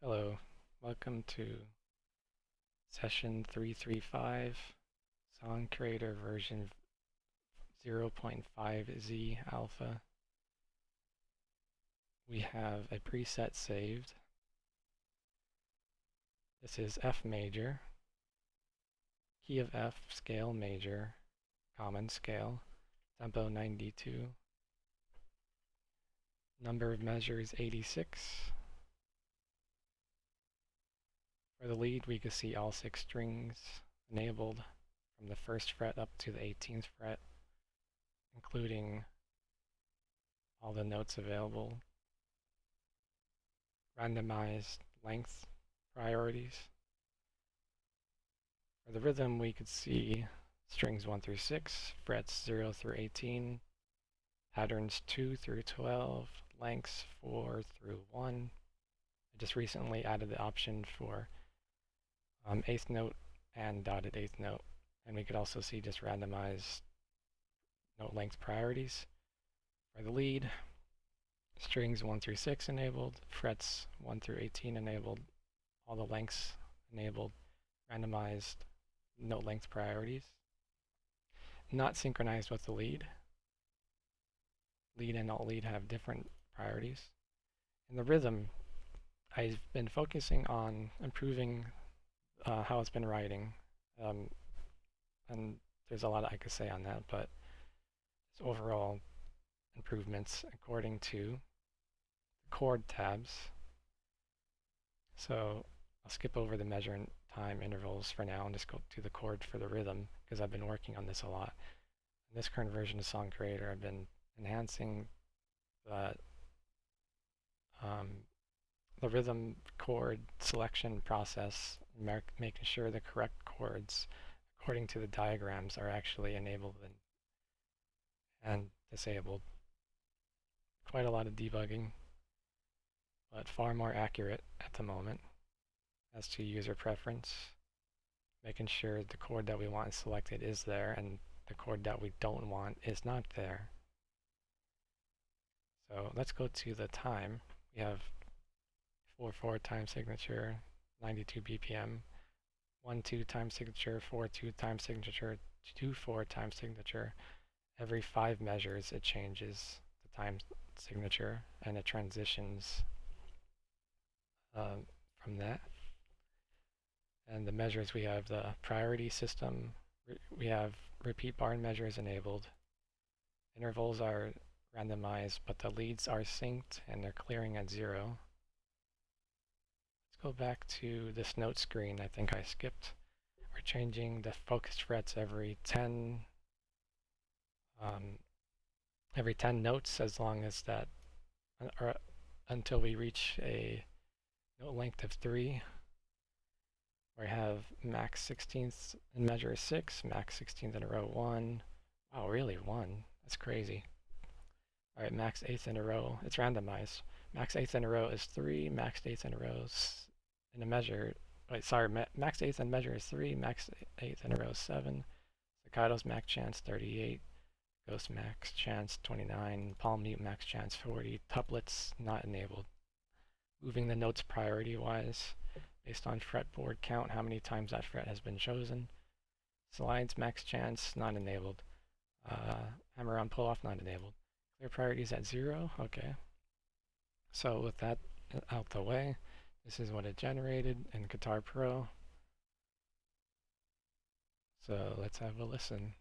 Hello, welcome to session 335, SongCreator version 0.5Z alpha. We have a preset saved. This is F major, key of F, scale major, common scale, tempo 92, number of measures 86. For the lead, we can see all 6 strings enabled from the 1st fret up to the 18th fret, including all the notes available, randomized length priorities. For the rhythm, we could see strings 1 through 6, frets 0 through 18, patterns 2 through 12, lengths 4 through 1. I just recently added the option for 8th note and dotted 8th note, and we could also see just randomized note length priorities. For the lead, strings 1 through 6 enabled, frets 1 through 18 enabled, all the lengths enabled, randomized note length priorities. Not synchronized with the lead. Lead and alt lead have different priorities. In the rhythm, I've been focusing on improving how it's been writing, and there's a lot I could say on that, but it's overall improvements according to chord tabs. So I'll skip over the measure and time intervals for now and just go to the chord for the rhythm, because I've been working on this a lot. In this current version of SongCreator, I've been enhancing the rhythm chord selection process, making sure the correct chords according to the diagrams are actually enabled and disabled. Quite a lot of debugging, but far more accurate at the moment as to user preference, making sure the chord that we want selected is there and the chord that we don't want is not there. So let's go to the time. We have 4/4 time signature, 92 BPM, 1/2 time signature, 4/2 time signature, 2/4 time signature. Every 5 measures it changes the time signature and it transitions from that. And the measures, we have the priority system, we have repeat bar measures enabled. Intervals are randomized, but the leads are synced and they're clearing at 0. Let's go back to this note screen I think I skipped. We're changing the focused frets every 10 notes, as long as that, or until we reach a note length of 3. We have max 16th in measure 6, max 16th in a row 1. Wow, really 1? That's crazy. Alright, max 8th in a row, it's randomized. Max 8th in a row is 3, max 8th in a row in a measure, max 8th in measure is 3, max 8th in a row is 7. Staccato's max chance 38, ghost max chance 29, palm mute max chance 40, tuplets not enabled. Moving the notes priority-wise, based on fretboard count, how many times that fret has been chosen. Slides max chance not enabled. Hammer on pull off not enabled. Clear priorities at 0, okay. So with that out the way, this is what it generated in Guitar Pro. So let's have a listen.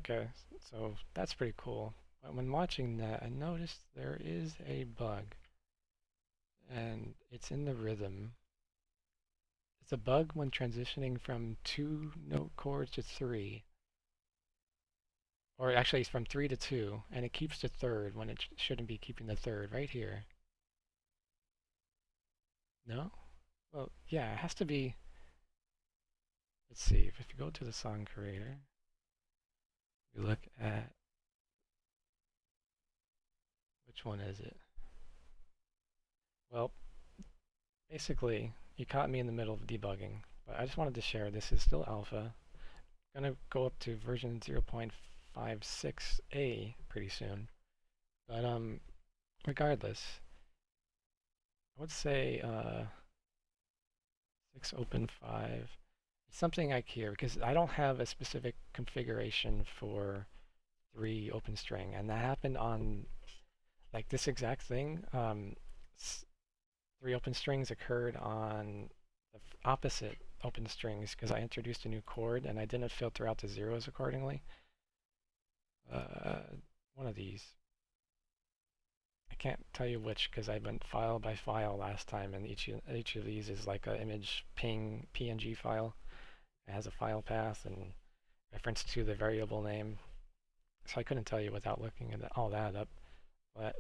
Okay, so that's pretty cool. But when watching that, I noticed there is a bug, and it's in the rhythm. It's a bug when transitioning from 2-note chords to 3, or actually it's from 3 to 2, and it keeps the third when it shouldn't be keeping the third right here. No? Well, yeah, it has to be. Let's see, if you go to the song creator, we look at, which one is it? Well, basically, you caught me in the middle of debugging, but I just wanted to share this is still alpha. Gonna go up to version 0.56A pretty soon. But regardless, I would say 6 open 5. It's something I care because I don't have a specific configuration for 3 open string, and that happened on like this exact thing. 3 open strings occurred on the opposite open strings because I introduced a new chord and I didn't filter out the zeros accordingly. One of these. I can't tell you which because I went file by file last time, and each of these is like an image PNG file. It has a file path and reference to the variable name. So I couldn't tell you without looking at all that up. But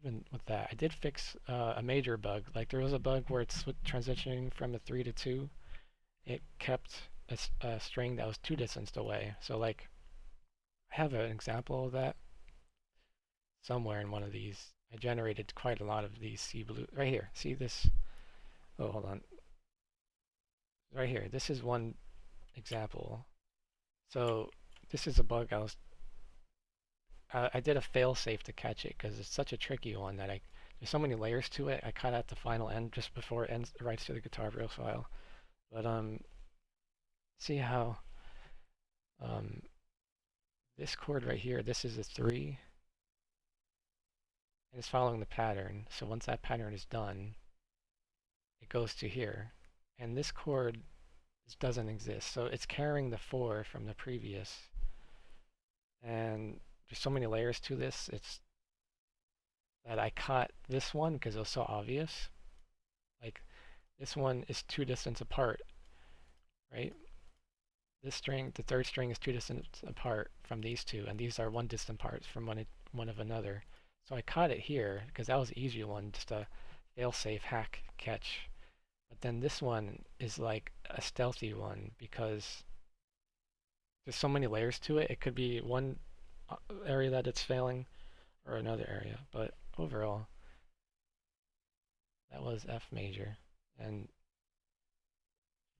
even with that, I did fix a major bug. Like there was a bug where it's transitioning from a 3 to 2. It kept a string that was 2 distanced away. So like I have an example of that somewhere in one of these. I generated quite a lot of these C blue right here. See this? Oh, hold on. Right here. This is one example. So this is a bug I did a fail safe to catch it because it's such a tricky one that there's so many layers to it. I cut out the final end just before it writes to the guitar real file. But see how um this chord right here, this is a 3, and it's following the pattern. So once that pattern is done, it goes to here. And this chord doesn't exist. So it's carrying the 4 from the previous. And there's so many layers to this, it's that I caught this one because it was so obvious. Like this one is 2 distance apart, right? This string, the third string is 2 distance apart from these two, and these are 1 distant apart from one of another. So I caught it here because that was an easy one, just a fail-safe hack catch. But then this one is like a stealthy one because there's so many layers to it. It could be one area that it's failing or another area. But overall, that was F major and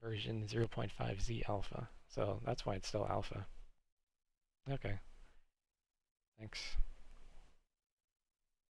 version 0.5Z alpha. So that's why it's still alpha. Okay, thanks.